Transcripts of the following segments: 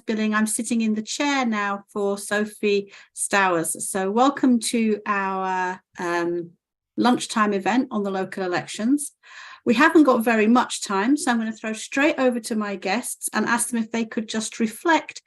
Billing. I'm sitting in the chair now for Sophie Stowers. So welcome to our lunchtime event on the local elections. We haven't got very much time, so I'm going to throw straight over to my guests and ask them if they could just reflect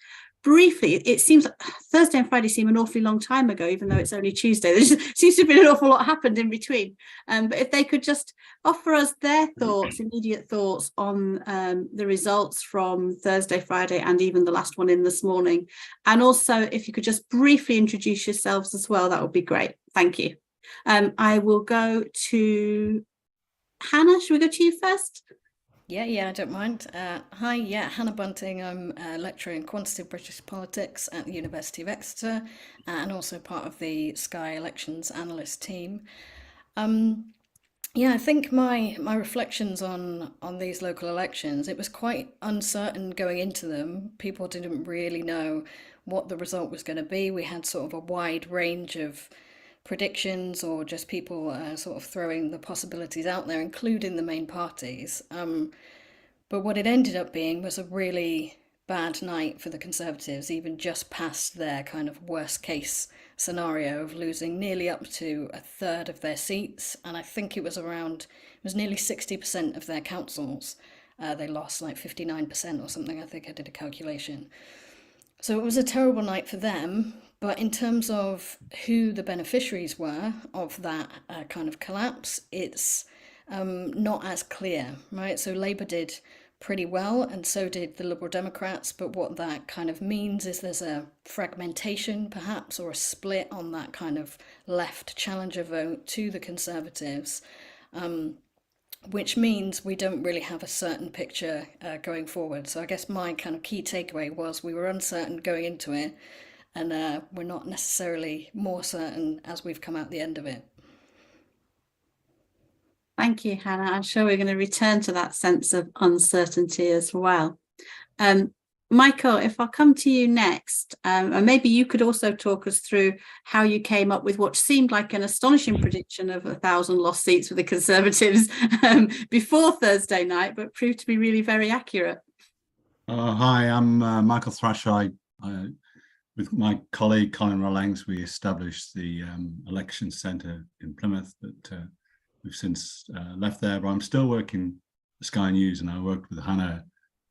briefly. It seems like Thursday and Friday seem an awfully long time ago, even though it's only Tuesday. There seems to have been an awful lot happened in between. But if they could just offer us their thoughts, immediate thoughts on the results from Thursday, Friday, and even the last one in this morning. And also, if you could just briefly introduce yourselves as well, that would be great. Thank you. I will go to Hannah. Should we go to you first? Yeah, I don't mind. Hi, Hannah Bunting. I'm a lecturer in quantitative British politics at the University of Exeter and also part of the Sky Elections analyst team. I think my reflections on these local elections, it was quite uncertain going into them. People didn't really know what the result was going to be. We had sort of a wide range of predictions or just people sort of throwing the possibilities out there, including the main parties. But what it ended up being was a really bad night for the Conservatives, even just past their kind of worst case scenario of losing nearly up to a third of their seats. And I think it was nearly 60% of their councils. They lost like 59% or something. I think I did a calculation. So it was a terrible night for them. But in terms of who the beneficiaries were of that kind of collapse, it's not as clear, right? So Labour did pretty well, and so did the Liberal Democrats. But what that kind of means is there's a fragmentation, perhaps, or a split on that kind of left challenger vote to the Conservatives, which means we don't really have a certain picture going forward. So I guess my kind of key takeaway was we were uncertain going into it, and we're not necessarily more certain as we've come out the end of it. Thank you, Hannah. I'm sure we're going to return to that sense of uncertainty as well. Michael, if I'll come to you next, and maybe you could also talk us through how you came up with what seemed like an astonishing prediction of 1,000 lost seats for the Conservatives before Thursday night, but proved to be really very accurate. Hi, I'm Michael Thrasher. With my colleague Colin Rawlings, we established the election centre in Plymouth, but we've since left there. But I'm still working for Sky News, and I worked with Hannah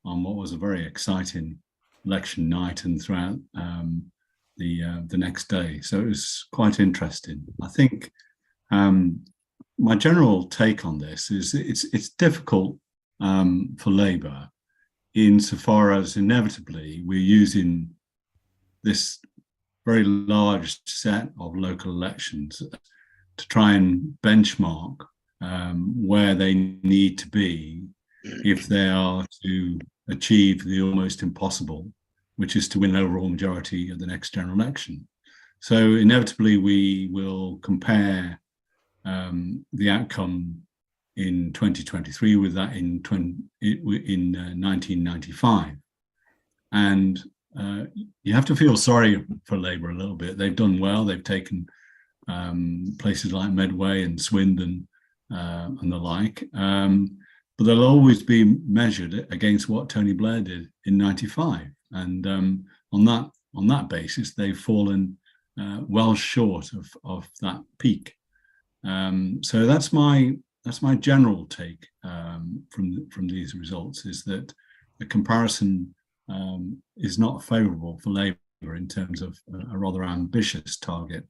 on what was a very exciting election night and throughout the next day. So it was quite interesting. I think my general take on this is it's difficult for Labour insofar as inevitably we're using this very large set of local elections to try and benchmark where they need to be if they are to achieve the almost impossible, which is to win an overall majority at the next general election. So inevitably we will compare the outcome in 2023 with that in 1995. And you have to feel sorry for Labour a little bit. They've done well. They've taken places like Medway and Swindon and the like. But they'll always be measured against what Tony Blair did in 95. And on that basis, they've fallen well short of that peak. So that's my general take from these results, is that the comparison is not favourable for Labour in terms of a rather ambitious target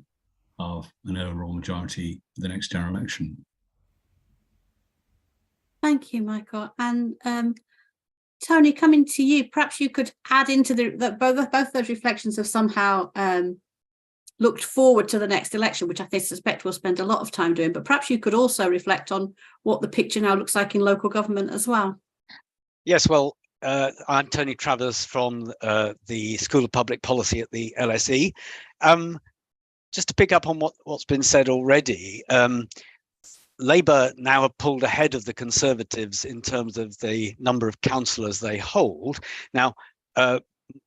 of an overall majority for the next general election. Thank you, Michael. And Tony, coming to you, perhaps you could add into both those reflections have somehow looked forward to the next election, which I suspect we'll spend a lot of time doing, but perhaps you could also reflect on what the picture now looks like in local government as well. Yes, well, I'm Tony Travers from the School of Public Policy at the LSE. Just to pick up on what's been said already, Labour now have pulled ahead of the Conservatives in terms of the number of councillors they hold. Now,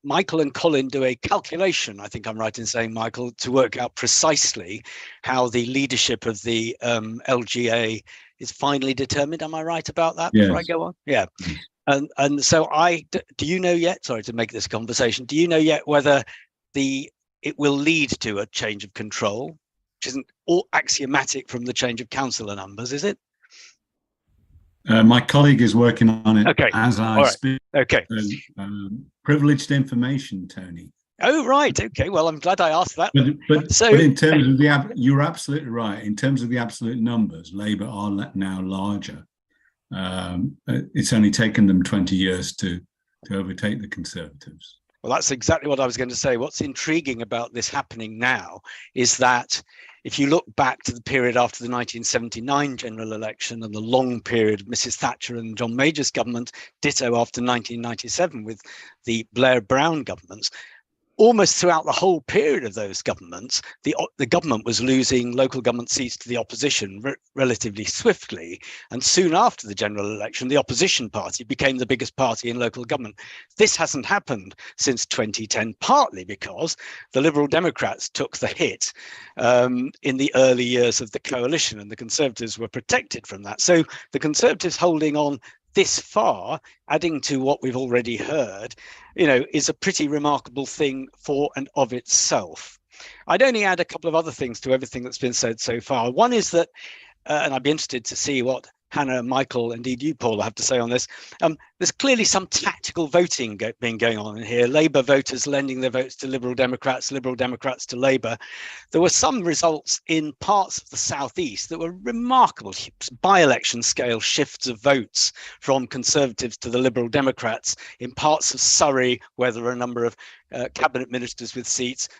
Michael and Colin do a calculation, I think I'm right in saying, Michael, to work out precisely how the leadership of the LGA is finally determined. Am I right about that? Yes. Before I go on? Yeah. And so do you know yet, sorry to make this conversation, do you know yet whether it will lead to a change of control, which isn't all axiomatic from the change of councillor numbers, is it? My colleague is working on it as I speak. Okay. Privileged information, Tony. Oh, right. Okay. Well, I'm glad I asked that. But in terms of you're absolutely right. In terms of the absolute numbers, Labour are now larger. It's only taken them 20 years to overtake the Conservatives. Well, that's exactly what I was going to say. What's intriguing about this happening now is that if you look back to the period after the 1979 general election and the long period of Mrs. Thatcher and John Major's government, ditto after 1997 with the Blair-Brown governments, almost throughout the whole period of those governments, the government was losing local government seats to the opposition relatively swiftly. And soon after the general election, the opposition party became the biggest party in local government. This hasn't happened since 2010, partly because the Liberal Democrats took the hit in the early years of the coalition, and the Conservatives were protected from that. So the Conservatives holding on this far, adding to what we've already heard, is a pretty remarkable thing for and of itself. I'd only add a couple of other things to everything that's been said so far. One is that, and I'd be interested to see what Hannah, Michael, indeed you, Paul, have to say on this. There's clearly some tactical voting being going on in here. Labour voters lending their votes to Liberal Democrats to Labour. There were some results in parts of the southeast that were remarkable by-election scale shifts of votes from Conservatives to the Liberal Democrats in parts of Surrey, where there are a number of cabinet ministers with seats,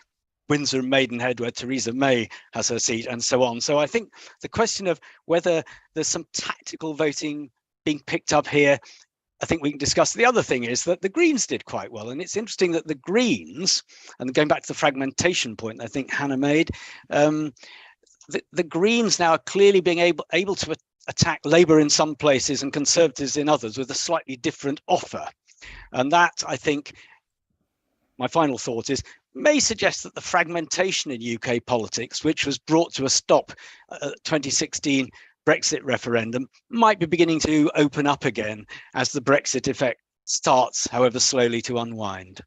Windsor and Maidenhead, where Theresa May has her seat, and so on. So I think the question of whether there's some tactical voting being picked up here, I think we can discuss. The other thing is that the Greens did quite well. And it's interesting that the Greens, and going back to the fragmentation point I think Hannah made, the Greens now are clearly being able to attack Labour in some places and Conservatives in others with a slightly different offer. And that, I think, my final thought is, may suggest that the fragmentation in UK politics, which was brought to a stop at the 2016 Brexit referendum, might be beginning to open up again as the Brexit effect starts, however slowly, to unwind.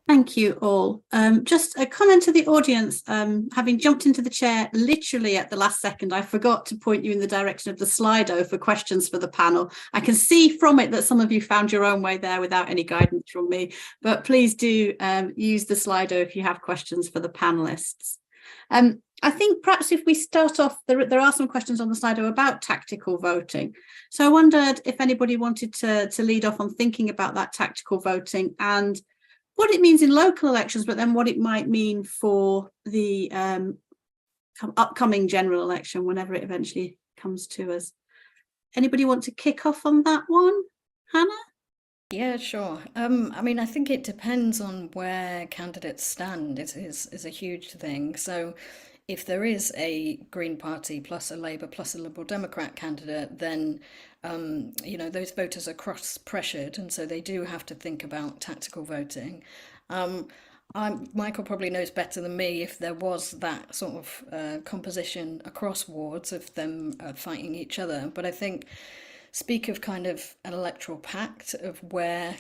Thank you all. Just a comment to the audience. Having jumped into the chair literally at the last second, I forgot to point you in the direction of the Slido for questions for the panel. I can see from it that some of you found your own way there without any guidance from me, but please do use the Slido if you have questions for the panelists. I think perhaps if we start off, there are some questions on the Slido about tactical voting. So I wondered if anybody wanted to lead off on thinking about that tactical voting and what it means in local elections, but then what it might mean for the upcoming general election, whenever it eventually comes to us. Anybody want to kick off on that one? Hannah? Yeah, sure. I mean, I think it depends on where candidates stand. It is a huge thing. So if there is a Green Party plus a Labour plus a Liberal Democrat candidate, then those voters are cross-pressured, and so they do have to think about tactical voting. Michael probably knows better than me if there was that sort of composition across wards of them fighting each other. But I think speak of kind of an electoral pact of where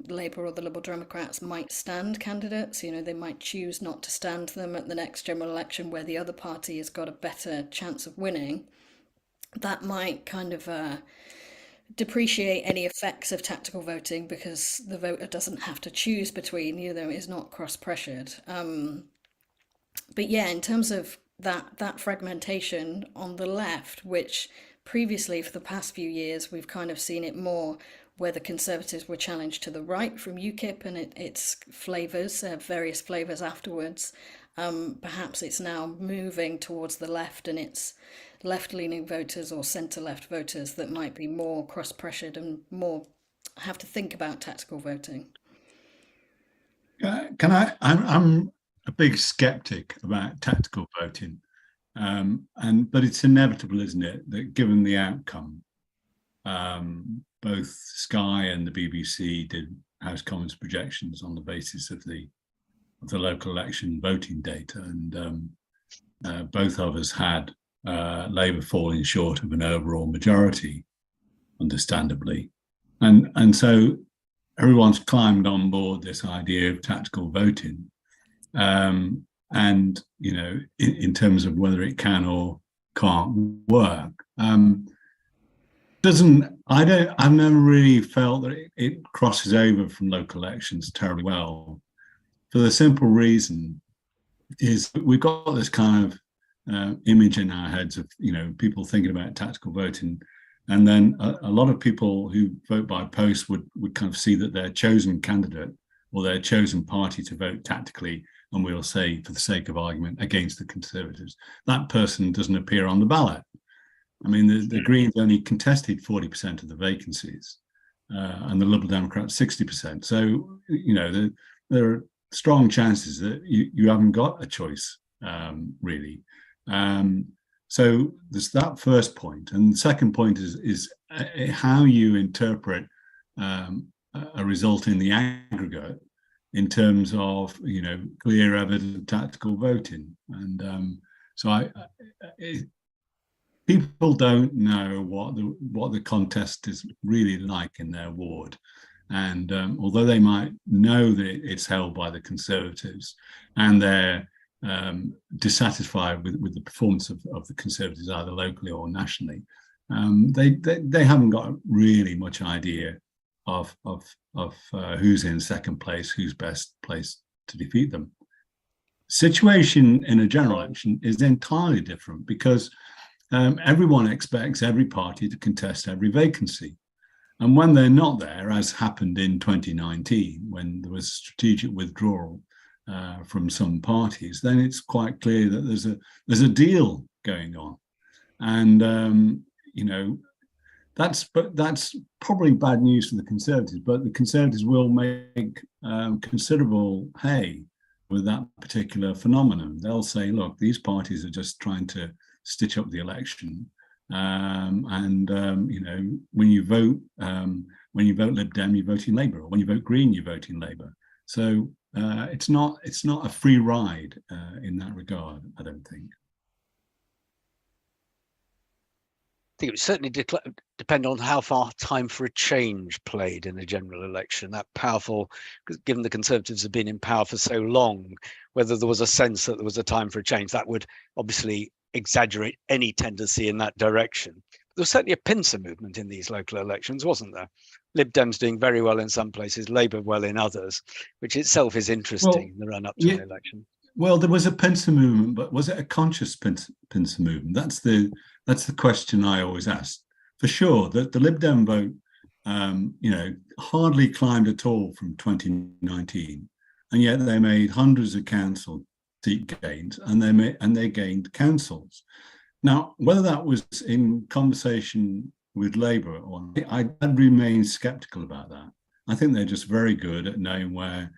Labour or the Liberal Democrats might stand candidates. They might choose not to stand them at the next general election where the other party has got a better chance of winning. That might kind of depreciate any effects of tactical voting because the voter doesn't have to choose between, is not cross-pressured. But yeah, in terms of that fragmentation on the left, which previously for the past few years we've kind of seen it more where the Conservatives were challenged to the right from UKIP and its flavours, various flavours afterwards. Perhaps it's now moving towards the left and it's left-leaning voters or centre-left voters that might be more cross-pressured and more have to think about tactical voting. I'm a big skeptic about tactical voting, but it's inevitable, isn't it, that given the outcome, both Sky and the BBC did House Commons projections on the basis of the local election voting data, and both of us had Labour falling short of an overall majority. understandably. And so everyone's climbed on board this idea of tactical voting. And, you know, in terms of whether it can or can't work. I've never really felt that it crosses over from local elections terribly well, for the simple reason is we've got this kind of image in our heads of, you know, people thinking about tactical voting, and then a lot of people who vote by post would kind of see that their chosen candidate or their chosen party to vote tactically, and we'll say, for the sake of argument, against the Conservatives, that person doesn't appear on the ballot. I mean, the Greens only contested 40% of the vacancies, and the Liberal Democrats 60%. So, you know, there are strong chances that you haven't got a choice, really. So there's that first point, and the second point is how you interpret a result in the aggregate in terms of, you know, clear evidence of tactical voting. And so people don't know what the contest is really like in their ward. And although they might know that it's held by the Conservatives, and they're dissatisfied with the performance of the Conservatives either locally or nationally, they haven't got really much idea of who's in second place, who's best placed to defeat them. Situation in a general election is entirely different, because everyone expects every party to contest every vacancy. And when they're not there, as happened in 2019, when there was strategic withdrawal from some parties, then it's quite clear that there's a deal going on. And you know, that's probably bad news for the Conservatives, but the Conservatives will make considerable hay with that particular phenomenon. They'll say, look, these parties are just trying to stitch up the election. You know, when you vote Lib Dem, you're voting Labour, or when you vote Green, you're voting Labour. So it's not a free ride in that regard, I don't think. I think it would certainly depend on how far time for a change played in a general election. That powerful, given the Conservatives have been in power for so long, whether there was a sense that there was a time for a change, that would obviously exaggerate any tendency in that direction. There was certainly a pincer movement in these local elections, wasn't there? Lib Dem's doing very well in some places, Labour well in others, which itself is interesting in the run-up to an election. Well, there was a pincer movement, but was it a conscious pincer movement? That's the question I always ask. For sure, that the Lib Dem vote, you know, hardly climbed at all from 2019, and yet they made hundreds of council seat gains, and they gained councils. Now, whether that was in conversation with Labour or not, I'd remain sceptical about that. I think they're just very good at knowing where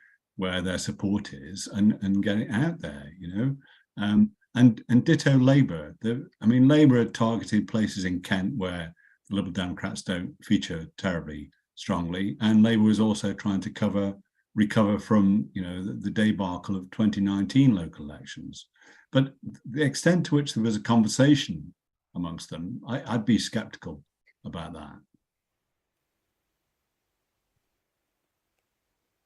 their support is and getting it out there, you know. And ditto Labour. Labour had targeted places in Kent where the Liberal Democrats don't feature terribly strongly, and Labour was also trying to recover from, you know, the debacle of 2019 local elections. But the extent to which there was a conversation amongst them, I'd be sceptical about that.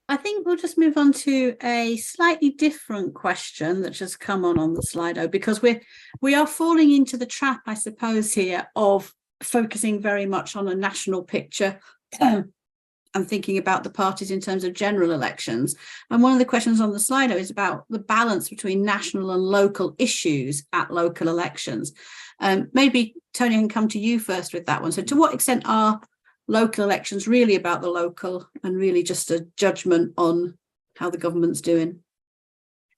I think we'll just move on to a slightly different question that just come on the Slido, because we are falling into the trap, I suppose, here of focusing very much on a national picture and thinking about the parties in terms of general elections. And one of the questions on the Slido is about the balance between national and local issues at local elections. Maybe Tony, I can come to you first with that one. So to what extent are local elections really about the local and really just a judgment on how the government's doing?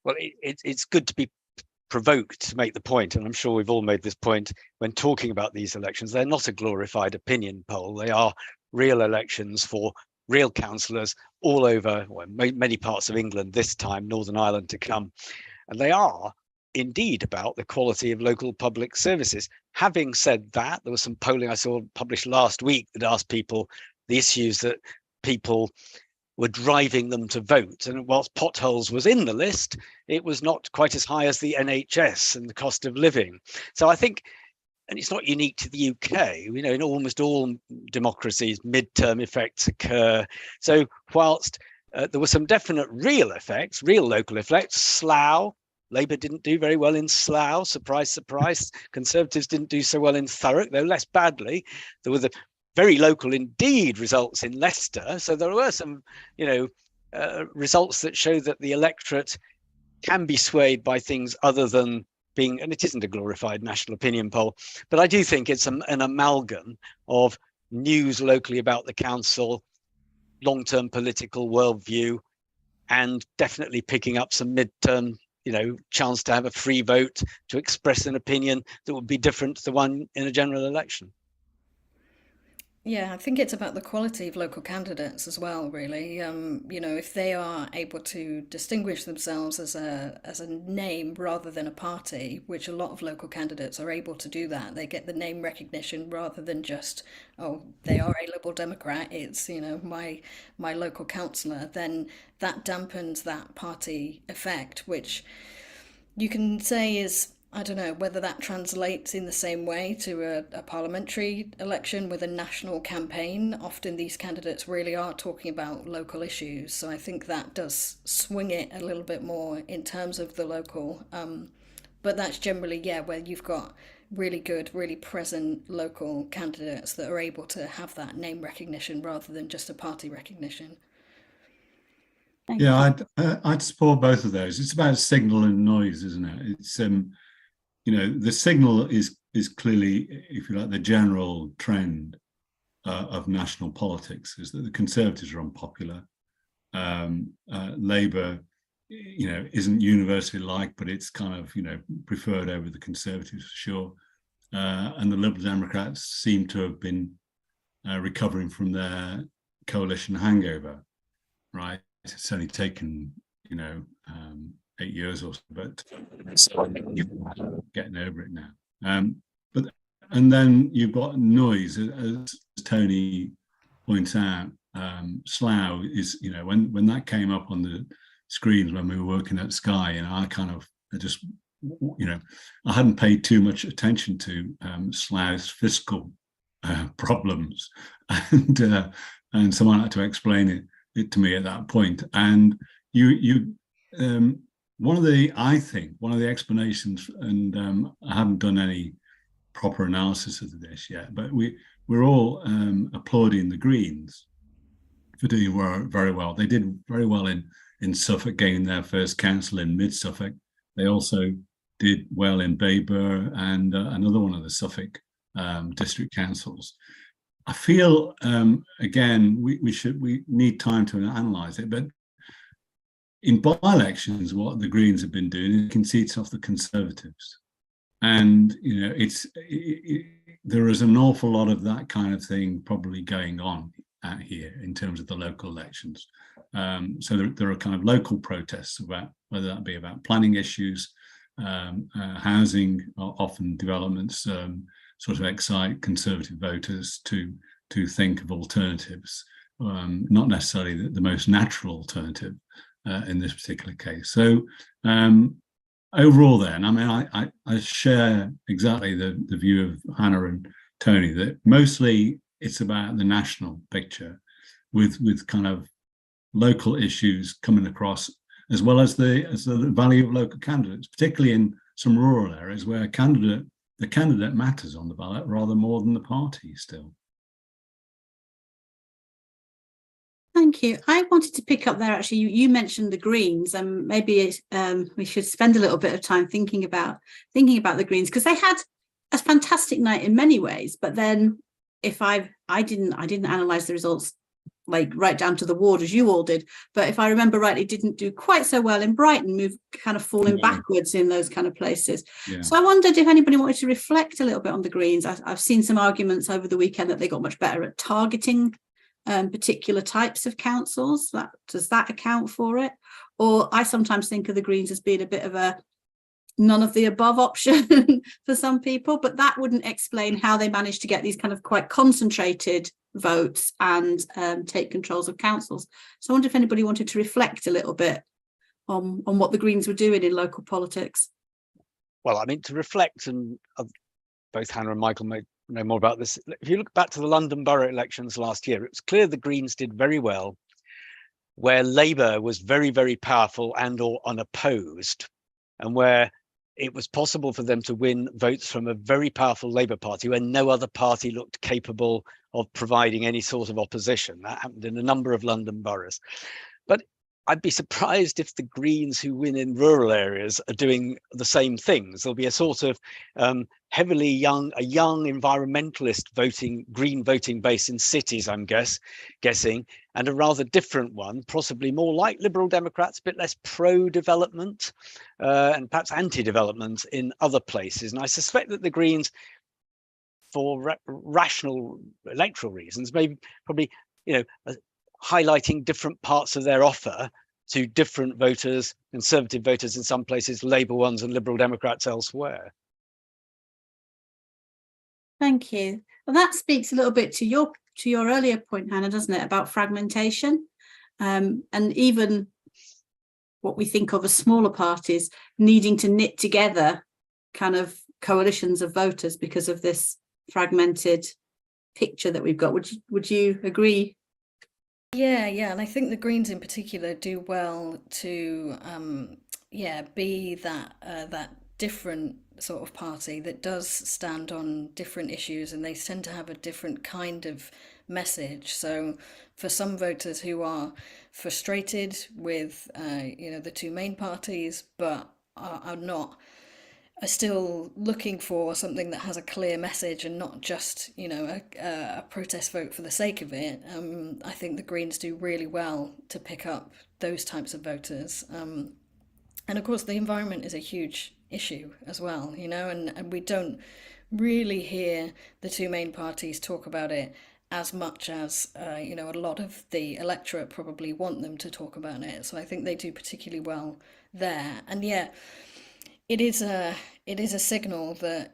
Well, it's good to be provoked to make the point, and I'm sure we've all made this point when talking about these elections. They're not a glorified opinion poll. They are real elections for real councillors all over many parts of England this time, Northern Ireland to come. And they are indeed about the quality of local public services. Having said that, there was some polling I saw published last week that asked people the issues that people were driving them to vote. And whilst potholes was in the list, it was not quite as high as the NHS and the cost of living. So I think and it's not unique to the UK. You know, in almost all democracies, midterm effects occur. So whilst there were some definite real effects, real local effects, Slough, Labour didn't do very well in Slough, surprise, surprise. Conservatives didn't do so well in Thurrock, though less badly. There were the very local indeed results in Leicester. So there were some, you know, results that show that the electorate can be swayed by things other than being, and it isn't a glorified national opinion poll, but I do think it's an amalgam of news locally about the council, long-term political worldview, and definitely picking up some midterm, you know, chance to have a free vote to express an opinion that would be different to the one in a general election. Yeah, I think it's about the quality of local candidates as well, really. You know, if they are able to distinguish themselves as a name rather than a party, which a lot of local candidates are able to do that, they get the name recognition rather than just, oh, they are a Liberal Democrat, it's, you know, my local councillor, then that dampens that party effect, which you can say is, I don't know whether that translates in the same way to a parliamentary election with a national campaign. Often these candidates really are talking about local issues. So I think that does swing it a little bit more in terms of the local. But that's generally, yeah, where you've got really good, really present local candidates that are able to have that name recognition rather than just a party recognition. Yeah, I'd support both of those. It's about signal and noise, isn't it? It's you know, the signal is clearly, if you like, the general trend of national politics is that the Conservatives are unpopular. Labour, you know, isn't universally liked, but it's kind of, you know, preferred over the Conservatives for sure. And the Liberal Democrats seem to have been recovering from their coalition hangover, right? It's only taken, you know, 8 years or so, but getting over it now. And then you've got noise, as Tony points out. Slough is, you know, when that came up on the screens when we were working at Sky, and I just, you know, I hadn't paid too much attention to Slough's fiscal problems, and someone had to explain it to me at that point. And one of the explanations, and I haven't done any proper analysis of this yet, but we're all applauding the Greens for doing very well. They did very well in Suffolk, gaining their first council in mid Suffolk. They also did well in Bayber and another one of the Suffolk district councils. I feel again we need time to analyse it, but in by-elections, what the Greens have been doing is conceits off the Conservatives, and you know there is an awful lot of that kind of thing probably going on out here in terms of the local elections. So there are kind of local protests about whether that be about planning issues, housing, often developments sort of excite Conservative voters to think of alternatives, not necessarily the most natural alternative in this particular case. So overall then, I mean, I share exactly the view of Hannah and Tony that mostly it's about the national picture with kind of local issues coming across, as well as the value of local candidates, particularly in some rural areas where the candidate matters on the ballot rather more than the party still. Thank you. I wanted to pick up there, actually, you mentioned the Greens, and maybe we should spend a little bit of time thinking about the Greens, because they had a fantastic night in many ways, but then if I didn't analyse the results like right down to the ward as you all did, but if I remember rightly, didn't do quite so well in Brighton, kind of falling backwards in those kind of places. Yeah. So I wondered if anybody wanted to reflect a little bit on the Greens. I've seen some arguments over the weekend that they got much better at targeting particular types of councils. Does that account for it? Or I sometimes think of the Greens as being a bit of a none of the above option for some people, but that wouldn't explain how they managed to get these kind of quite concentrated votes and take controls of councils. So I wonder if anybody wanted to reflect a little bit on what the Greens were doing in local politics. Well, I mean, to reflect and both Hannah and Michael may know more about this. If you look back to the London borough elections last year, it was clear the Greens did very well where Labour was very, very powerful and or unopposed, and where it was possible for them to win votes from a very powerful Labour Party when no other party looked capable of providing any sort of opposition. That happened in a number of London boroughs. But I'd be surprised if the Greens who win in rural areas are doing the same things. There'll be a sort of heavily young environmentalist Green voting base in cities, I'm guessing, and a rather different one, possibly more like Liberal Democrats, a bit less pro-development and perhaps anti-development in other places. And I suspect that the Greens, for rational electoral reasons, probably, highlighting different parts of their offer to different voters, Conservative voters in some places, Labour ones and Liberal Democrats elsewhere. Thank you. Well, that speaks a little bit to your earlier point, Hannah, doesn't it, about fragmentation, and even what we think of as smaller parties needing to knit together kind of coalitions of voters because of this fragmented picture that we've got. Would you agree? Yeah, and I think the Greens in particular do well to, be that different sort of party that does stand on different issues, and they tend to have a different kind of message. So for some voters who are frustrated with, the two main parties, but are still looking for something that has a clear message and not just, a protest vote for the sake of it. I think the Greens do really well to pick up those types of voters. And of course, the environment is a huge issue as well, and we don't really hear the two main parties talk about it as much as, a lot of the electorate probably want them to talk about it. So I think they do particularly well there. And yeah, it is a signal that,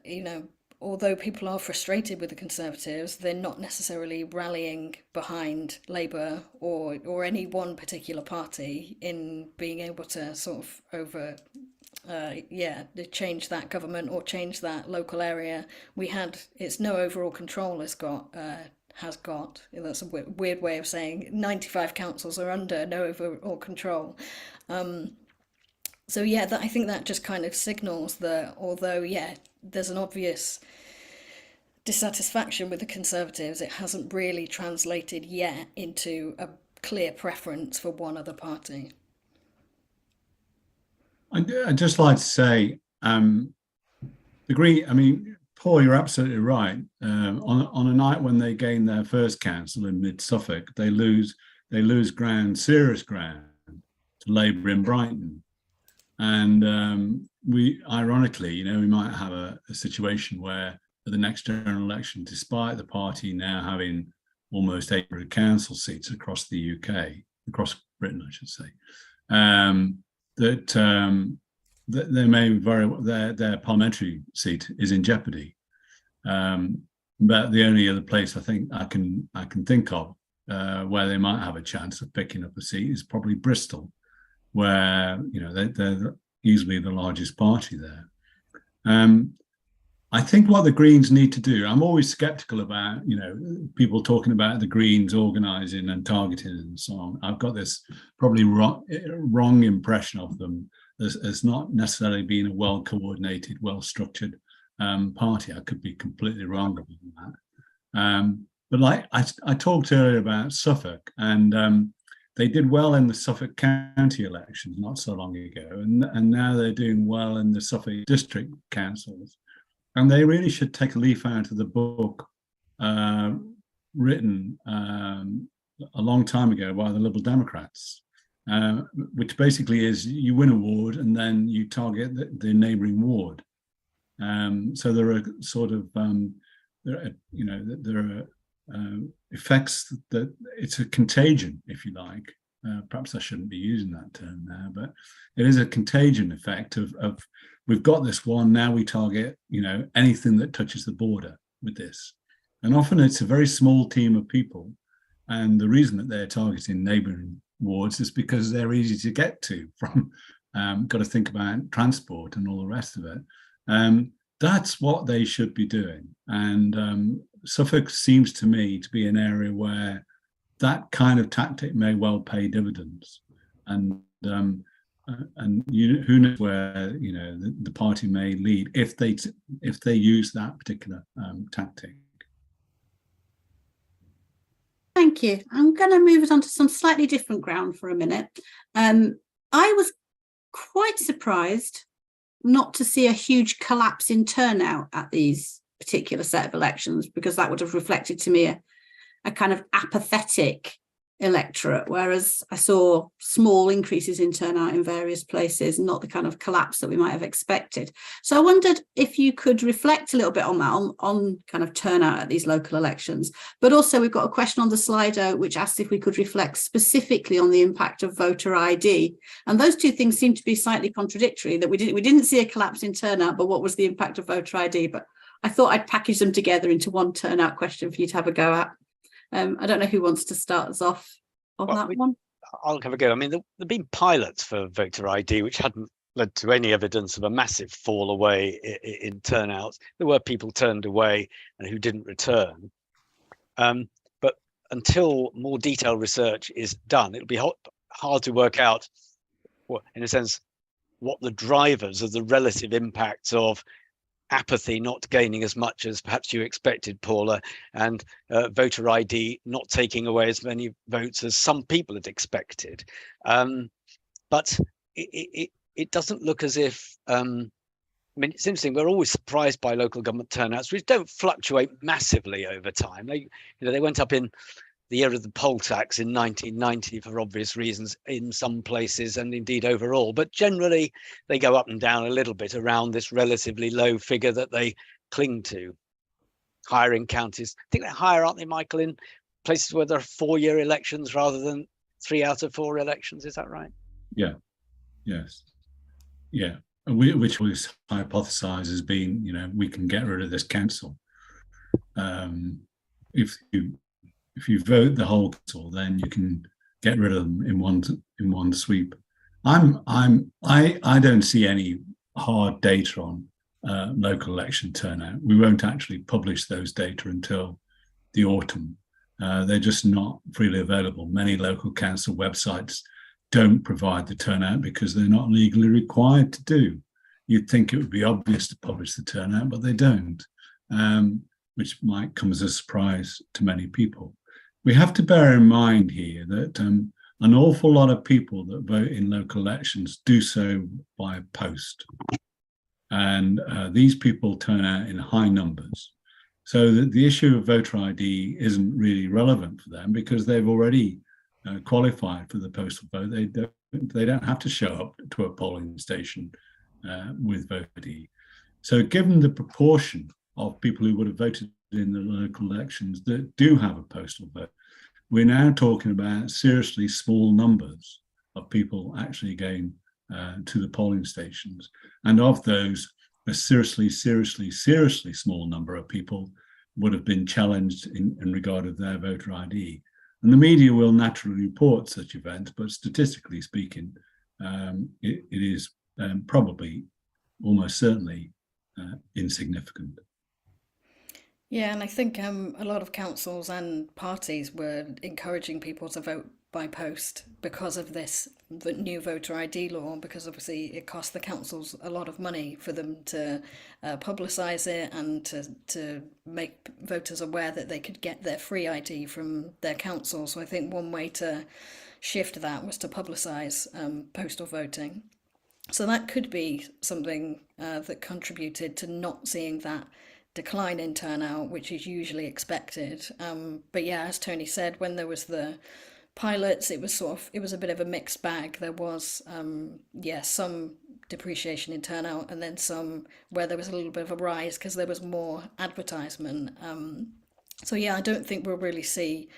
although people are frustrated with the Conservatives, they're not necessarily rallying behind Labour or any one particular party in being able to sort of change that government or change that local area. It's no overall control has got. That's a weird way of saying 95 councils are under no overall control. So yeah, I think that just kind of signals that although, there's an obvious dissatisfaction with the Conservatives, it hasn't really translated yet into a clear preference for one other party. I'd just like to say, Paul, you're absolutely right. On a night when they gain their first council in mid-Suffolk, they lose serious ground to Labour in Brighton. And we might have a situation where at the next general election, despite the party now having almost 800 council seats across the UK, across Britain, I should say, that they may very well, their parliamentary seat is in jeopardy. But the only other place I think I can think of where they might have a chance of picking up a seat is probably Bristol, where they're easily the largest party there. I think what the Greens need to do, I'm always skeptical about people talking about the Greens organising and targeting and so on. I've got this probably wrong impression of them as not necessarily being a well-coordinated, well-structured party. I could be completely wrong about that. But like I talked earlier about Suffolk, and they did well in the Suffolk County elections not so long ago, and now they're doing well in the Suffolk district councils. And they really should take a leaf out of the book written a long time ago by the Liberal Democrats, which basically is you win a ward and then you target the neighbouring ward. So there are sort of there are effects that it's a contagion, if you like. Perhaps I shouldn't be using that term now, but it is a contagion effect of we've got this one, now we target anything that touches the border with this. And often it's a very small team of people, and the reason that they're targeting neighbouring wards is because they're easy to get to from got to think about transport and all the rest of it. that's what they should be doing. And Suffolk seems to me to be an area where that kind of tactic may well pay dividends. And who knows where the party may lead if they use that particular tactic. Thank you. I'm going to move it on to some slightly different ground for a minute. I was quite surprised not to see a huge collapse in turnout at these particular set of elections, because that would have reflected to me a kind of apathetic electorate, whereas I saw small increases in turnout in various places, not the kind of collapse that we might have expected. So I wondered if you could reflect a little bit on that, on kind of turnout at these local elections. But also we've got a question on the Slido which asked if we could reflect specifically on the impact of voter ID. And those two things seem to be slightly contradictory, that we didn't see a collapse in turnout, but what was the impact of voter ID? But I thought I'd package them together into one turnout question for you to have a go at. I don't know who wants to start us off on that one. I'll have a go. I mean, there've been pilots for voter ID which hadn't led to any evidence of a massive fall away in turnout. There were people turned away and who didn't return. But until more detailed research is done, it'll be hard to work out, in a sense, what the drivers of the relative impacts of apathy not gaining as much as perhaps you expected, Paula, and voter ID not taking away as many votes as some people had expected. But it doesn't look as if, I mean, it's interesting, we're always surprised by local government turnouts, which don't fluctuate massively over time. They went up in the year of the poll tax in 1990 for obvious reasons in some places and indeed overall, but generally they go up and down a little bit around this relatively low figure that they cling to. Higher in counties, I think they're higher, aren't they, Michael, in places where there are 4-year elections rather than 3 out of 4 elections, is that right? Yeah, yes, yeah, which was hypothesized as being, we can get rid of this council. If you vote the whole council, then you can get rid of them in one sweep. I don't see any hard data on local election turnout. We won't actually publish those data until the autumn. They're just not freely available. Many local council websites don't provide the turnout because they're not legally required to do. You'd think it would be obvious to publish the turnout, but they don't, which might come as a surprise to many people. We have to bear in mind here that an awful lot of people that vote in local elections do so by post. And these people turn out in high numbers. So the issue of voter ID isn't really relevant for them because they've already qualified for the postal vote. They don't have to show up to a polling station with voter ID. So given the proportion of people who would have voted in the local elections that do have a postal vote, we're now talking about seriously small numbers of people actually going to the polling stations. And of those, a seriously small number of people would have been challenged in regard of their voter ID. And the media will naturally report such events, but statistically speaking, it is probably almost certainly insignificant. Yeah, and I think a lot of councils and parties were encouraging people to vote by post because of this new voter ID law, because obviously it cost the councils a lot of money for them to publicise it and to make voters aware that they could get their free ID from their council. So I think one way to shift that was to publicise postal voting. So that could be something that contributed to not seeing that decline in turnout, which is usually expected. But yeah, as Tony said, when there was the pilots, it was a bit of a mixed bag. There was some depreciation in turnout, and then some where there was a little bit of a rise because there was more advertisement. So yeah, I don't think we'll really see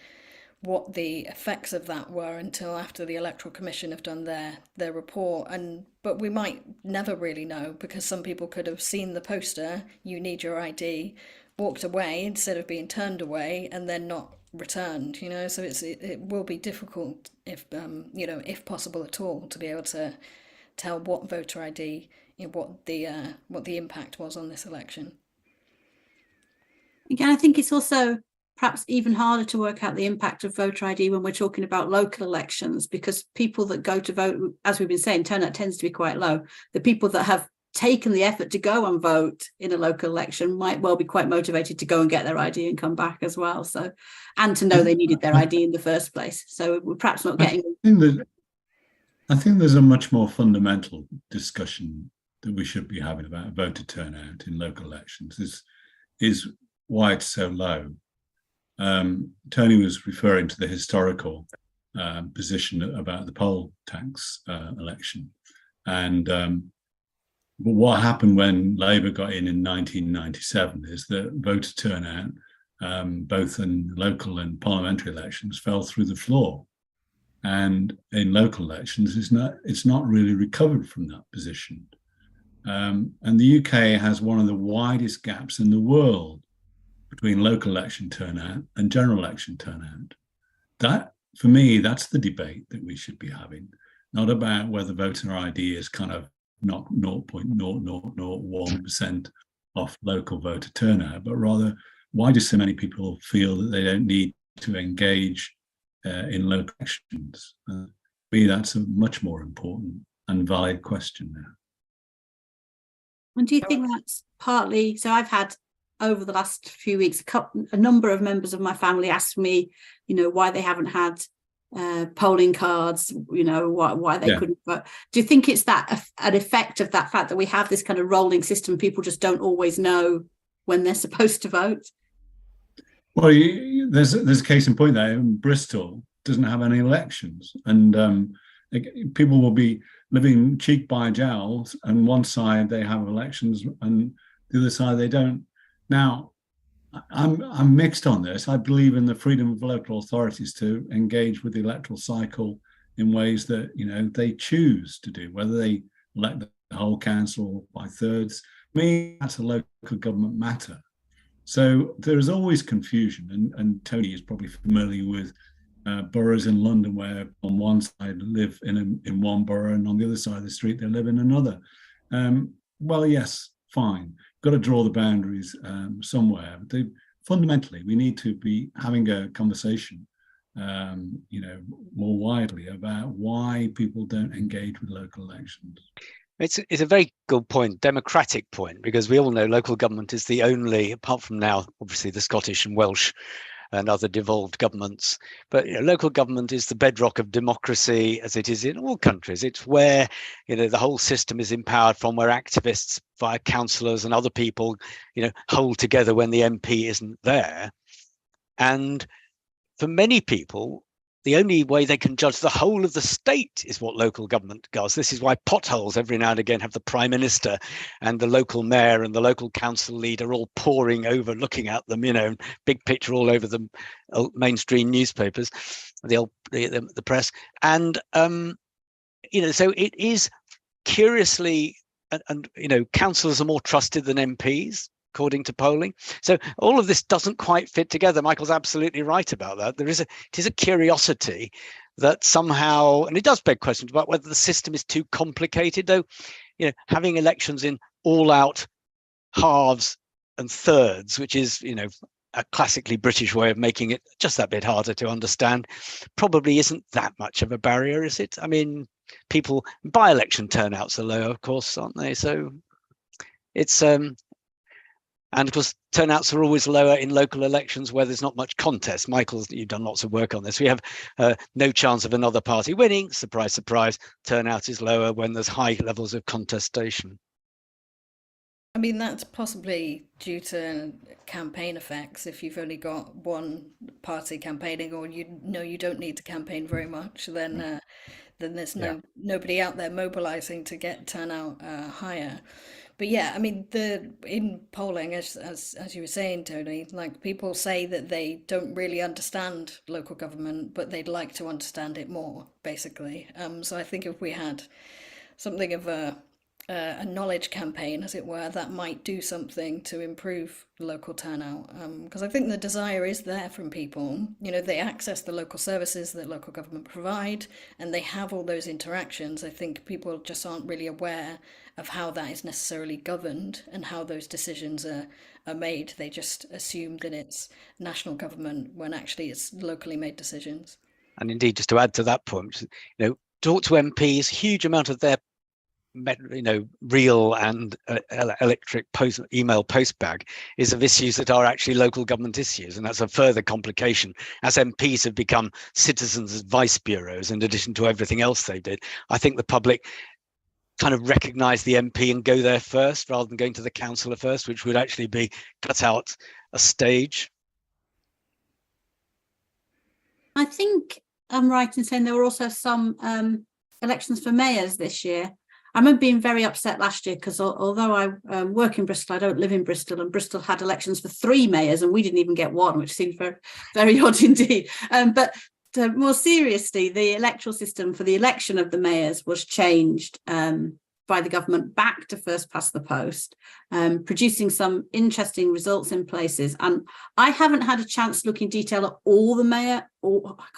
what the effects of that were until after the Electoral Commission have done their report. But we might never really know, because some people could have seen the poster, you need your ID, walked away instead of being turned away and then not returned, so it will be difficult if possible at all to be able to tell what voter ID, what the impact was on this election. Again, I think it's also perhaps even harder to work out the impact of voter ID when we're talking about local elections, because people that go to vote, as we've been saying, turnout tends to be quite low. The people that have taken the effort to go and vote in a local election might well be quite motivated to go and get their ID and come back as well. So, and to know they needed their ID in the first place. So we're perhaps not getting. I think there's a much more fundamental discussion that we should be having about voter turnout in local elections. Is why it's so low. Tony was referring to the historical position about the poll tax election, and but what happened when Labour got in 1997 is that voter turnout, both in local and parliamentary elections, fell through the floor, and in local elections, it's not really recovered from that position. And the UK has one of the widest gaps in the world between local election turnout and general election turnout. That, for me, that's the debate that we should be having, not about whether voter ID is kind of not 0.0001% off local voter turnout, but rather, why do so many people feel that they don't need to engage in local elections? For me, that's a much more important and valid question now. And do you think that's partly, so I've had over the last few weeks, a number of members of my family asked me, why they haven't had polling cards, why they couldn't vote. Do you think it's that an effect of that fact that we have this kind of rolling system? People just don't always know when they're supposed to vote. Well, there's a case in point there. Bristol doesn't have any elections, and people will be living cheek by jowl, and one side they have elections and the other side they don't. Now, I'm mixed on this. I believe in the freedom of local authorities to engage with the electoral cycle in ways that they choose to do, whether they elect the whole council by thirds. For me, that's a local government matter. So there is always confusion, and Tony is probably familiar with boroughs in London where on one side live in one borough and on the other side of the street they live in another. Well, yes, fine. Got to draw the boundaries somewhere. Fundamentally, we need to be having a conversation, more widely about why people don't engage with local elections. It's a very good point, democratic point, because we all know local government is the only, apart from now, obviously the Scottish and Welsh and other devolved governments, but local government is the bedrock of democracy, as it is in all countries. It's where the whole system is empowered from, where activists via councillors and other people hold together when the MP isn't there. And for many people, the only way they can judge the whole of the state is what local government does. This is why potholes every now and again have the Prime Minister and the local mayor and the local council leader all poring over, looking at them, big picture all over the mainstream newspapers, the press. And, so it is curiously, and councillors are more trusted than MPs, according to polling. So all of this doesn't quite fit together. Michael's absolutely right about that. It is a curiosity that somehow, and it does beg questions about whether the system is too complicated, though, having elections in all out halves and thirds, which is, a classically British way of making it just that bit harder to understand, probably isn't that much of a barrier, is it? I mean, people, by-election turnouts are low, of course, aren't they? So it's, and of course, turnouts are always lower in local elections where there's not much contest. Michael, you've done lots of work on this. We have no chance of another party winning. Surprise, surprise. Turnout is lower when there's high levels of contestation. I mean, that's possibly due to campaign effects. If you've only got one party campaigning, or you don't need to campaign very much, then there's nobody out there mobilizing to get turnout higher. But yeah, I mean, in polling, as you were saying, Tony, like, people say that they don't really understand local government, but they'd like to understand it more, basically. So I think if we had something of a a knowledge campaign, as it were, that might do something to improve local turnout. Because I think the desire is there from people. You know, they access the local services that local government provide, and they have all those interactions. I think people just aren't really aware of how that is necessarily governed and how those decisions are made. They just assume that it's national government when actually it's locally made decisions. And indeed, just to add to that point, talk to MPs, huge amount of their real and electric email postbag is of issues that are actually local government issues, and that's a further complication as MPs have become citizens advice bureaus in addition to everything else they did. I think the public kind of recognize the MP and go there first rather than going to the councillor first, which would actually be cut out a stage. I think I'm right in saying there were also some elections for mayors this year. I remember being very upset last year because although I work in Bristol, I don't live in Bristol, and Bristol had elections for 3 mayors and we didn't even get one, which seemed very, very odd indeed. But more seriously, the electoral system for the election of the mayors was changed by the government back to first past the post, producing some interesting results in places. And I haven't had a chance to look in detail at all the I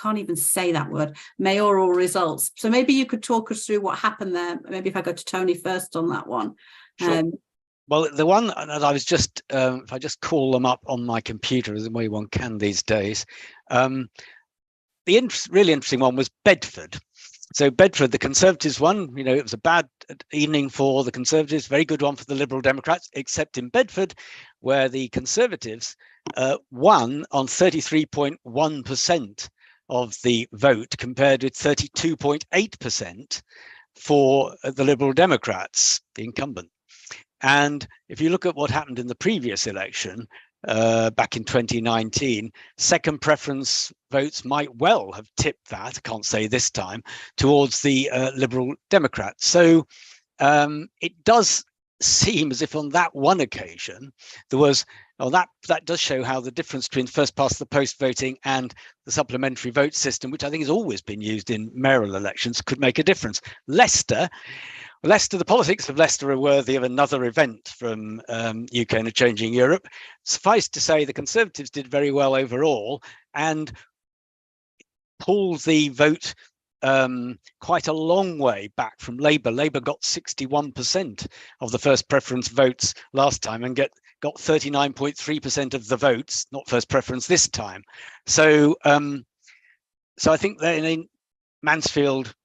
can't even say that word, mayoral results. So maybe you could talk us through what happened there. Maybe if I go to Tony first on that one. Sure. Well, the one that I was just, if I just call them up on my computer, as the way one can these days, the really interesting one was Bedford. So Bedford, the Conservatives won. It was a bad evening for the Conservatives, very good one for the Liberal Democrats, except in Bedford, where the Conservatives won on 33.1% of the vote, compared with 32.8% for the Liberal Democrats, the incumbent. And if you look at what happened in the previous election, back in 2019, second preference votes might well have tipped that, I can't say this time, towards the Liberal Democrats. So it does seem as if on that one occasion there was, that does show how the difference between first past the post voting and the supplementary vote system, which I think has always been used in mayoral elections, could make a difference. Leicester, the politics of Leicester are worthy of another event from UK and a Changing Europe. Suffice to say, the Conservatives did very well overall and pulled the vote quite a long way back from Labour. Labour got 61% of the first preference votes last time and got 39.3% of the votes, not first preference this time. So I think that in Mansfield,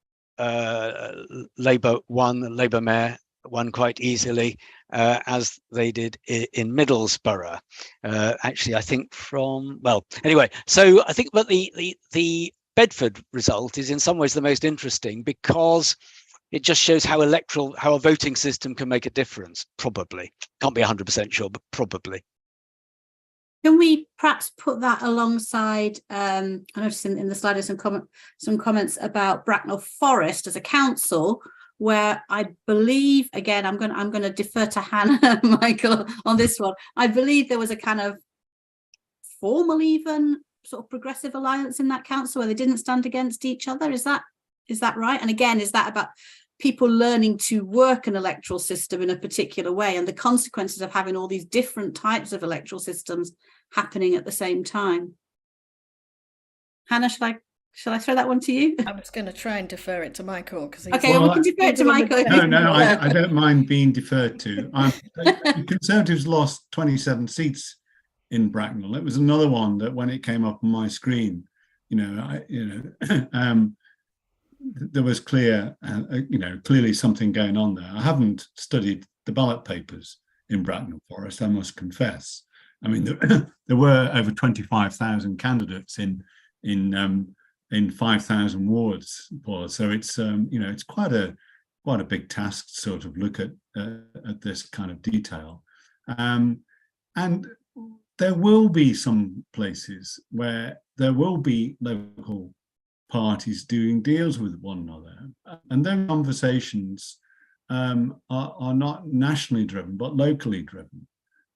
Labour Mayor won quite easily, as they did in Middlesbrough. Actually, I think so I think that the Bedford result is in some ways the most interesting, because it just shows how a voting system can make a difference. Probably can't be 100% sure, but probably. Can we perhaps put that alongside, I noticed in the slide some comments about Bracknell Forest as a council, where I believe, again, I'm going to defer to Hannah, Michael, on this one. I believe there was a kind of formal, even sort of progressive alliance in that council where they didn't stand against each other. Is that right? And again, is that about people learning to work an electoral system in a particular way and the consequences of having all these different types of electoral systems happening at the same time? Hannah, shall I throw that one to you? I was going to try and defer it to Michael, because we can defer it to Michael. No, I don't mind being deferred to. The Conservatives lost 27 seats in Bracknell. It was another one that when it came up on my screen, there was clearly something going on there. I haven't studied the ballot papers in Bracknell Forest, I must confess. I mean, there were over 25,000 candidates in 5,000 wards, Paula. So it's it's quite a big task to sort of look at this kind of detail, and there will be some places where there will be local parties doing deals with one another, and then conversations are not nationally driven but locally driven,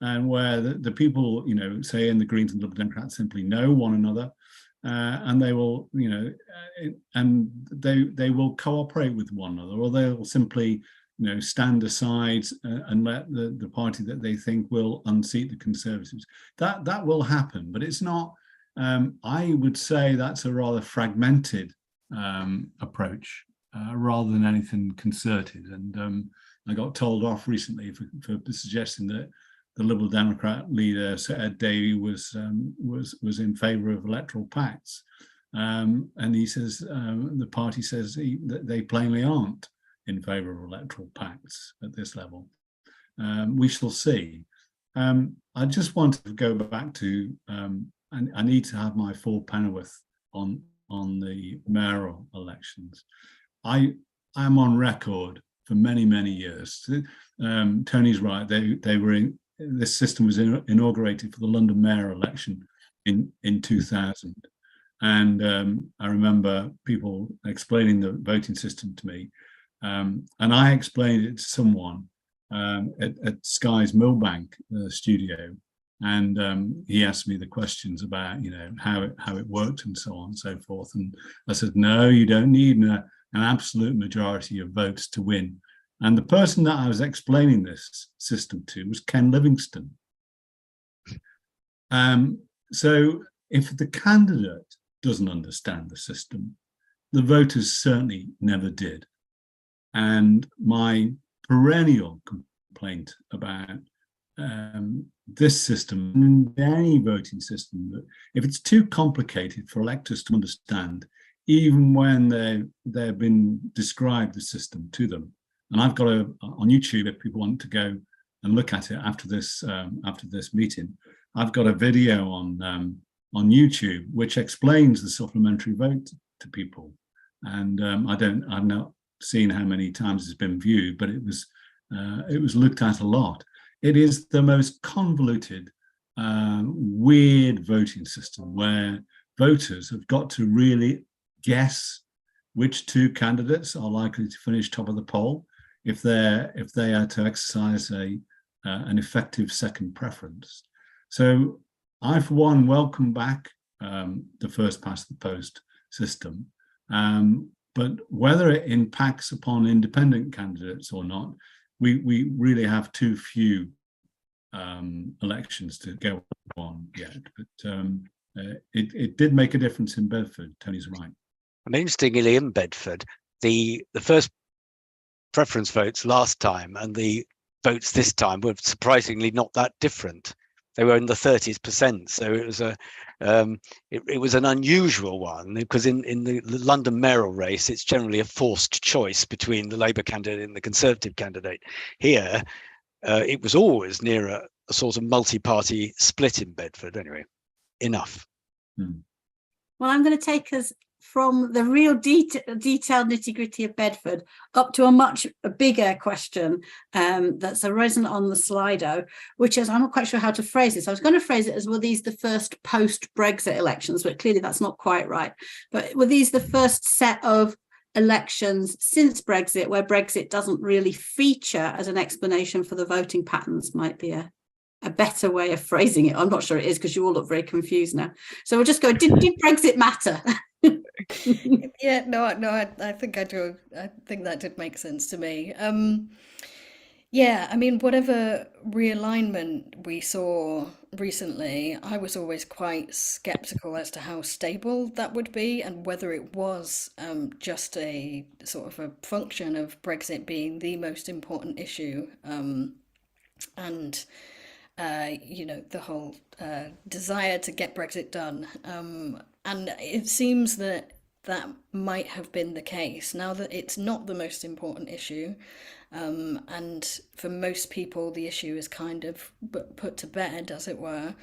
and where the people, say in the Greens and Liberal Democrats, simply know one another, and they will, and they will cooperate with one another, or they'll simply stand aside and let the party that they think will unseat the Conservatives. That will happen, but it's not. I would say that's a rather fragmented approach rather than anything concerted. And I got told off recently for suggesting that the Liberal Democrat leader, Sir Ed Davey, was in favour of electoral pacts, and he says the party says that they plainly aren't in favour of electoral pacts at this level. We shall see. I just wanted to go back to, I need to have my full pennyworth on the mayoral elections. I am on record for many years. Tony's right. They were in. This system was inaugurated for the London mayor election in 2000, and I remember people explaining the voting system to me, and I explained it to someone at Sky's Millbank studio, and he asked me the questions about how it worked and so on and so forth, and I said, no, you don't need an absolute majority of votes to win. And the person that I was explaining this system to was Ken Livingstone. So if the candidate doesn't understand the system, the voters certainly never did. And my perennial complaint about this system, and any voting system, that if it's too complicated for electors to understand, even when they've been described the system to them. And I've got on YouTube, if people want to go and look at it after this meeting, I've got a video on YouTube which explains the supplementary vote to people. And I've not seen how many times it's been viewed, but it was looked at a lot. It is the most convoluted, weird voting system where voters have got to really guess which two candidates are likely to finish top of the poll if they are to exercise an effective second preference. So I, for one, welcome back the first past the post system, but whether it impacts upon independent candidates or not, we really have too few elections to go on yet. But it did make a difference in Bedford. Tony's right. I mean, interestingly, in Bedford, the first preference votes last time and the votes this time were surprisingly not that different. They were in the 30%, so it was it was an unusual one, because in the London mayoral race, it's generally a forced choice between the Labour candidate and the Conservative candidate. Here, it was always near a sort of multi-party split in Bedford. Anyway, enough. Well, I'm going to take us from the real detailed nitty-gritty of Bedford up to a much bigger question that's arisen on the Slido, which is, I'm not quite sure how to phrase this. I was going to phrase it as, were these the first post-Brexit elections? But clearly that's not quite right. But were these the first set of elections since Brexit where Brexit doesn't really feature as an explanation for the voting patterns? Might be a better way of phrasing it. I'm not sure it is, because you all look very confused now. So we'll just go, did Brexit matter? Yeah, no, I think I do. I think that did make sense to me. Yeah, I mean, whatever realignment we saw recently, I was always quite skeptical as to how stable that would be, and whether it was just a sort of a function of Brexit being the most important issue, and the whole desire to get Brexit done. And it seems that might have been the case, now that it's not the most important issue. And for most people, the issue is kind of put to bed, as it were.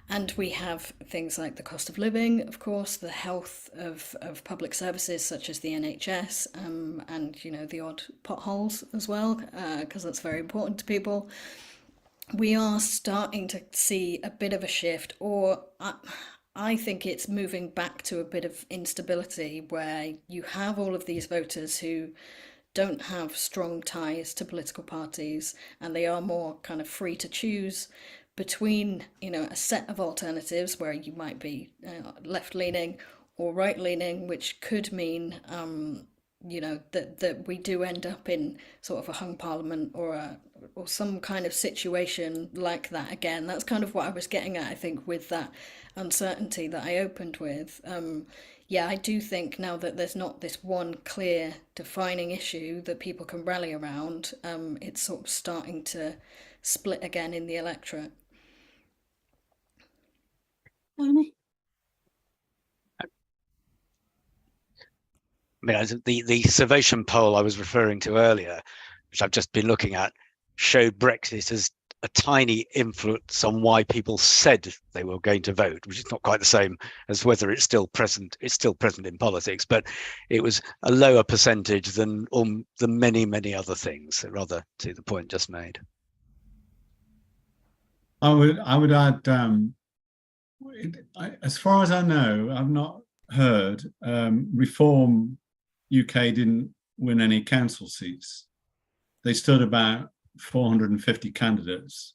And we have things like the cost of living, of course, the health of public services such as the NHS, and, the odd potholes as well, because that's very important to people. We are starting to see a bit of a shift, or I think it's moving back to a bit of instability, where you have all of these voters who don't have strong ties to political parties, and they are more kind of free to choose between, a set of alternatives where you might be left-leaning or right-leaning, which could mean you know, that we do end up in sort of a hung parliament or some kind of situation like that again. That's kind of what I was getting at, I think, with that uncertainty that I opened with. Yeah, I do think now that there's not this one clear defining issue that people can rally around, it's sort of starting to split again in the electorate. Tony? I mean, the Survation poll I was referring to earlier, which I've just been looking at, showed Brexit as a tiny influence on why people said they were going to vote, which is not quite the same as whether it's still present. It's still present in politics, but it was a lower percentage than the many other things. Rather to the point just made. I would add, as far as I know, I've not heard Reform UK didn't win any council seats. They stood about 450 candidates,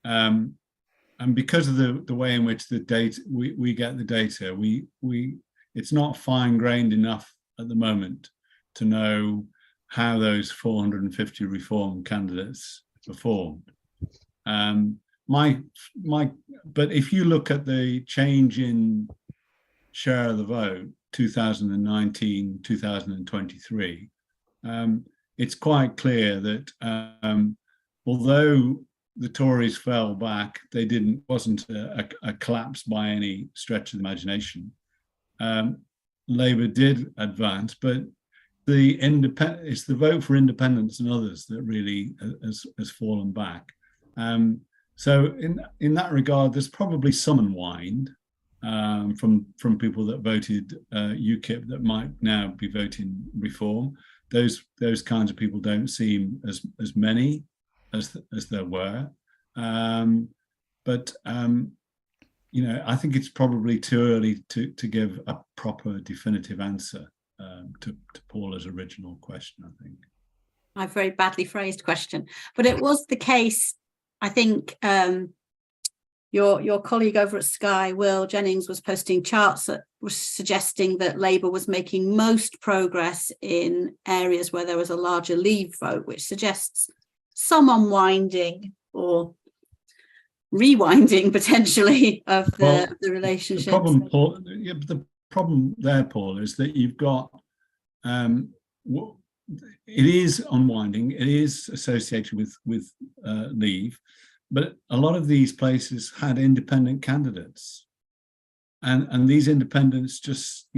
and because of the way in which the data we get the data, it's not fine-grained enough at the moment to know how those 450 Reform candidates performed. But if you look at the change in share of the vote, 2019, 2023, it's quite clear that although the Tories fell back, wasn't a collapse by any stretch of the imagination. Labour did advance, but it's the vote for independence and others that really has fallen back. So in that regard, there's probably some unwind from people that voted UKIP that might now be voting Reform. Those kinds of people don't seem as many as there were, but you know, I think it's probably too early to give a proper definitive answer to Paula's original question. I think A very badly phrased question, but it was the case. I think your colleague over at Sky, Will Jennings, was posting charts that was suggesting that Labour was making most progress in areas where there was a larger Leave vote, which suggests some unwinding or rewinding potentially of the relationship. The problem, Paul, the problem there, Paul, is that you've got it is unwinding. It is associated with Leave. But a lot of these places had independent candidates, and these independents just,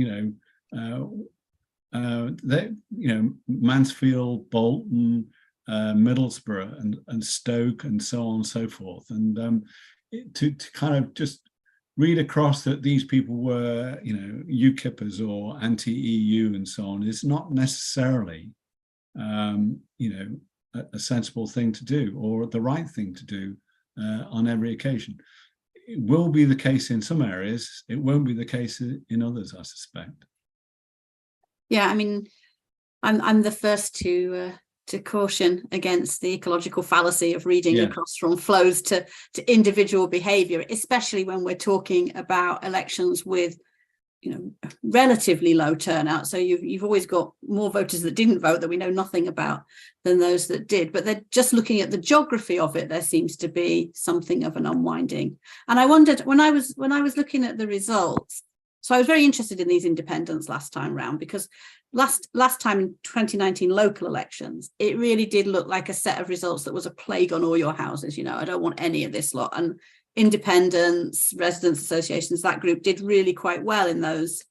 Mansfield, Bolton, Middlesbrough, and Stoke, and so on and so forth. And to kind of just read across that these people were, UKIPers or anti-EU and so on is not necessarily, a sensible thing to do or the right thing to do on every occasion. It will be the case in some areas. It won't be the case in others, I suspect. Yeah, I mean, I'm the first to caution against the ecological fallacy of reading across from flows to individual behaviour, especially when we're talking about elections with relatively low turnout. So you've always got more voters that didn't vote that we know nothing about than those that did. But they're just looking at the geography of it, there seems to be something of an unwinding. And I wondered when I was looking at the results. So I was very interested in these independents last time round, because last time in 2019 local elections, it really did look like a set of results that was a plague on all your houses. I don't want any of this lot. And independents, residents associations, that group did really quite well in those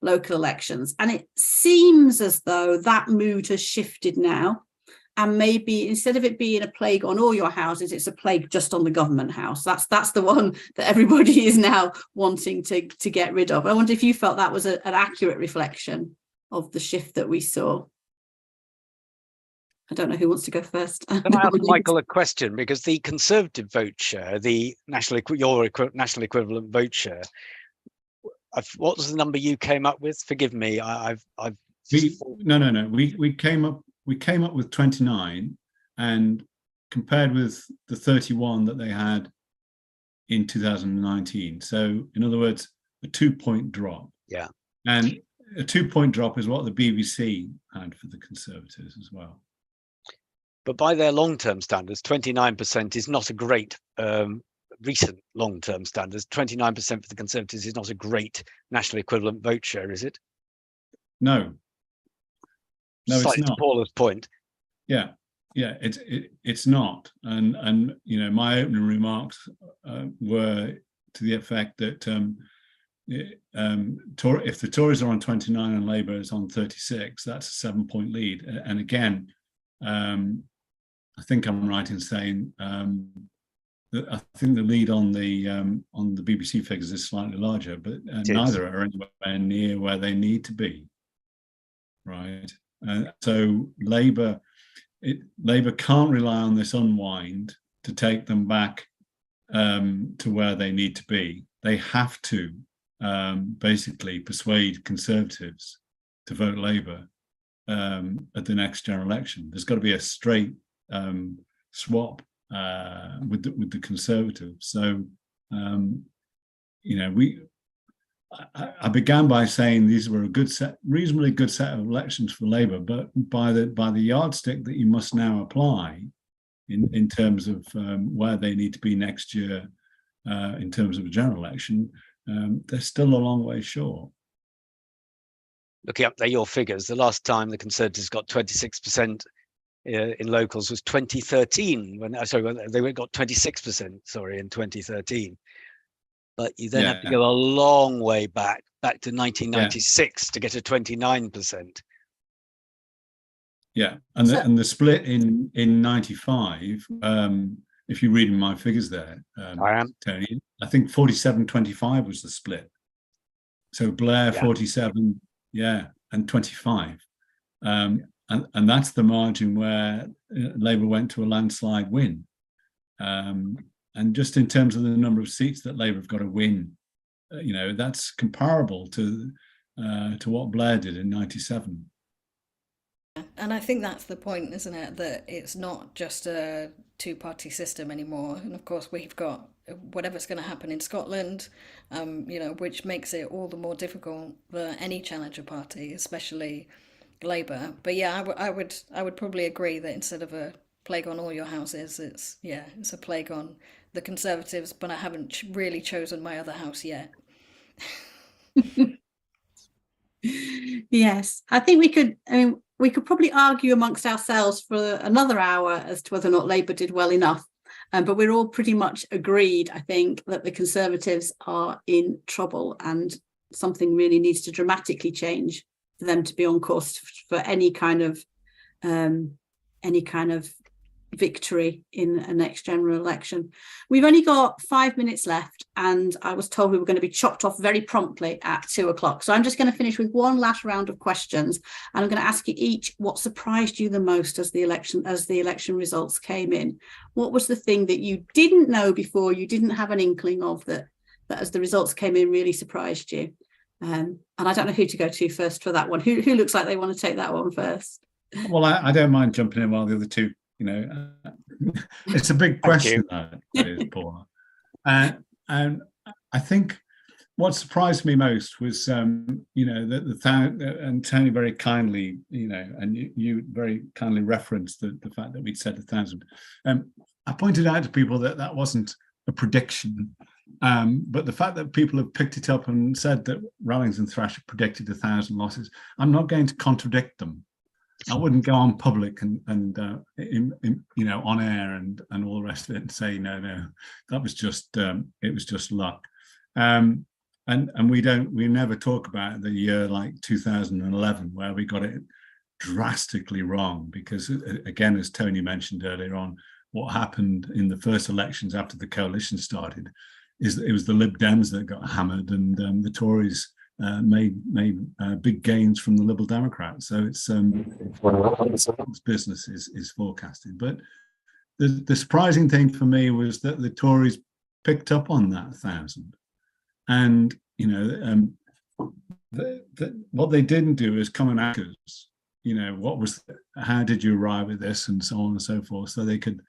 local elections. And it seems as though that mood has shifted now. And maybe instead of it being a plague on all your houses, it's a plague just on the government house. That's the one that everybody is now wanting to get rid of. I wonder if you felt that was an accurate reflection of the shift that we saw. I don't know who wants to go first. Can I ask Michael a question? Because the Conservative vote share, the national equivalent vote share, what was the number you came up with? Forgive me, No. We came up with 29, and compared with the 31 that they had in 2019. So in other words, a 2-point drop. Yeah. And a 2-point drop is what the BBC had for the Conservatives as well. But by their long-term standards, 29% is not a great recent long-term standards. 29% for the Conservatives is not a great national equivalent vote share, is it? No. No, Slightly it's not. to Paula's point. Yeah, it's not. And you know, my opening remarks were to the effect that if the Tories are on 29 and Labour is on 36, that's a 7-point lead. And again, I think I'm right in saying that I think the lead on the BBC figures is slightly larger, but neither are anywhere near where they need to be. Right. So Labour can't rely on this unwind to take them back to where they need to be. They have to basically persuade Conservatives to vote Labour at the next general election. There's got to be a straight swap with the Conservatives. So you know, I began by saying these were a reasonably good set of elections for Labour, but by the yardstick that you must now apply in terms of where they need to be next year in terms of a general election, they're still a long way short. Looking up there, your figures, the last time the Conservatives got 26% in locals was 2013. When they got 26%, sorry, in 2013. But you then have to go a long way back to 1996 to get to 29%. Yeah, and the split in 95. If you're reading my figures there, I am, Tony. I think 47-25 was the split. So Blair 47, and 25, and that's the margin where Labour went to a landslide win. And just in terms of the number of seats that Labour have got to win, you know, that's comparable to what Blair did in 97. And I think that's the point, isn't it? That it's not just a two-party system anymore. And of course, we've got whatever's going to happen in Scotland, you know, which makes it all the more difficult for any challenger party, especially Labour. But yeah, I would probably agree that instead of a plague on all your houses, it's a plague on the Conservatives, but I haven't really chosen my other house yet. Yes, I think we could probably argue amongst ourselves for another hour as to whether or not Labour did well enough. But we're all pretty much agreed, I think, that the Conservatives are in trouble and something really needs to dramatically change for them to be on course for any kind of victory in a next general election. We've only got 5 minutes left, and I was told we were going to be chopped off very promptly at 2 o'clock. So I'm just going to finish with one last round of questions, and I'm going to ask you each what surprised you the most as the election results came in. What was the thing that you didn't know before, you didn't have an inkling of, that as the results came in really surprised you? And I don't know who to go to first for that one. Who looks like they want to take that one first? Well, I don't mind jumping in while the other two. You know, it's a big question, that is, Paula. And I think what surprised me most was, you know, and Tony very kindly, you know, and you very kindly referenced the fact that we'd said 1,000. I pointed out to people that wasn't a prediction, but the fact that people have picked it up and said that Rallings and Thrasher predicted 1,000 losses, I'm not going to contradict them. I wouldn't go on public and you know, on air and all the rest of it and say no, that was just it was just luck. And we never talk about the year like 2011 where we got it drastically wrong, because again, as Tony mentioned earlier on, what happened in the first elections after the coalition started is that it was the Lib Dems that got hammered, and the Tories made big gains from the Liberal Democrats. So it's business is forecasting. But the surprising thing for me was that the Tories picked up on that 1,000, and you know, what they didn't do is come and ask us, you know, how did you arrive at this, and so on and so forth, so they could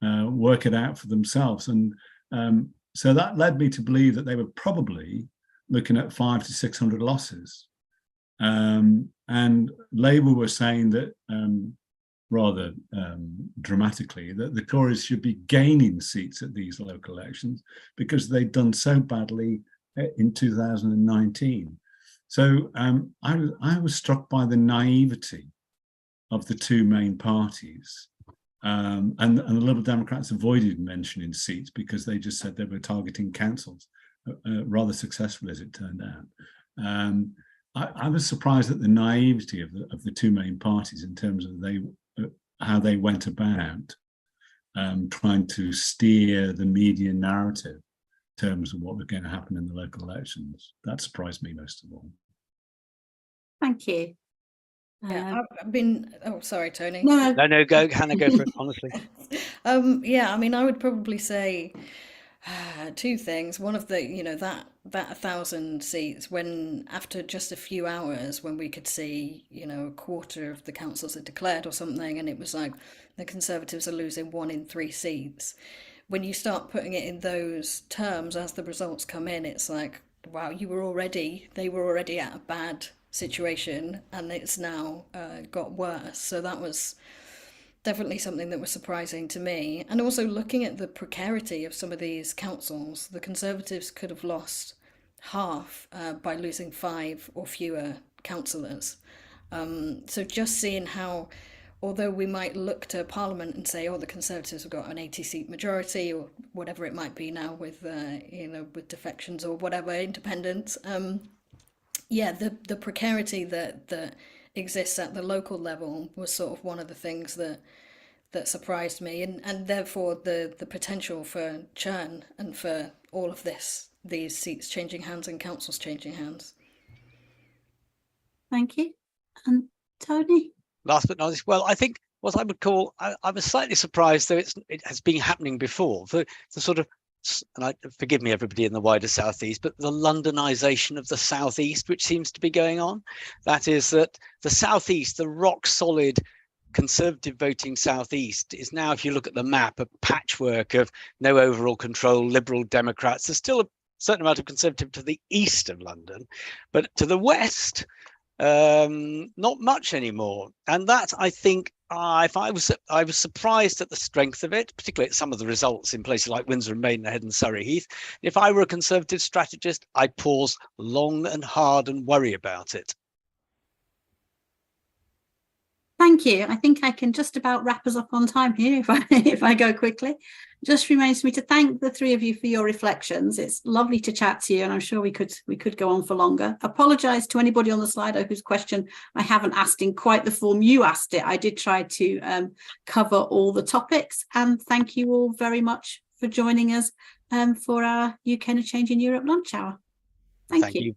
work it out for themselves. And so that led me to believe that they were probably looking at 500 to 600 losses. And Labour were saying that rather dramatically that the Tories should be gaining seats at these local elections because they'd done so badly in 2019. So I was struck by the naivety of the two main parties. And the Liberal Democrats avoided mentioning seats because they just said they were targeting councils, rather successfully as it turned out. I was surprised at the naivety of the two main parties in terms of how they went about trying to steer the media narrative in terms of what was going to happen in the local elections. That surprised me most of all. Thank you. Yeah, I've been. Oh, sorry, Tony. No, go, Hannah, go for it. Honestly. Yeah, I mean, I would probably say two things. One of the, that 1,000 seats, when after just a few hours, when we could see, a quarter of the councils had declared or something, and it was like the Conservatives are losing 1 in 3 seats. When you start putting it in those terms as the results come in, it's like, wow, they were already at a bad situation, and it's now got worse. So that was definitely something that was surprising to me. And also looking at the precarity of some of these councils, the Conservatives could have lost half by losing 5 or fewer councillors. So just seeing how, although we might look to Parliament and say, oh, the Conservatives have got an 80-seat majority or whatever it might be now with, with defections or whatever, independents, the precarity that exists at the local level was sort of one of the things that surprised me, and therefore the potential for churn and for all of these seats changing hands and councils changing hands. Thank you. And Tony? Last but not least, well, I think what I would call, I was slightly surprised, though it has been happening before, the sort of, and forgive me everybody in the wider southeast, but the Londonisation of the southeast, which seems to be going on. That is that the southeast, the rock solid Conservative voting southeast, is now, if you look at the map, a patchwork of no overall control, Liberal Democrats. There's still a certain amount of Conservative to the east of London, but to the west, not much anymore. And that, I think, I was surprised at the strength of it, particularly at some of the results in places like Windsor and Maidenhead and Surrey Heath. If I were a Conservative strategist, I'd pause long and hard and worry about it. Thank you. I think I can just about wrap us up on time here if I go quickly. Just remains for me to thank the three of you for your reflections. It's lovely to chat to you, and I'm sure we could go on for longer. Apologise to anybody on the Slido whose question I haven't asked in quite the form you asked it. I did try to cover all the topics, and thank you all very much for joining us for our UK and a Change in Europe lunch hour. Thank you.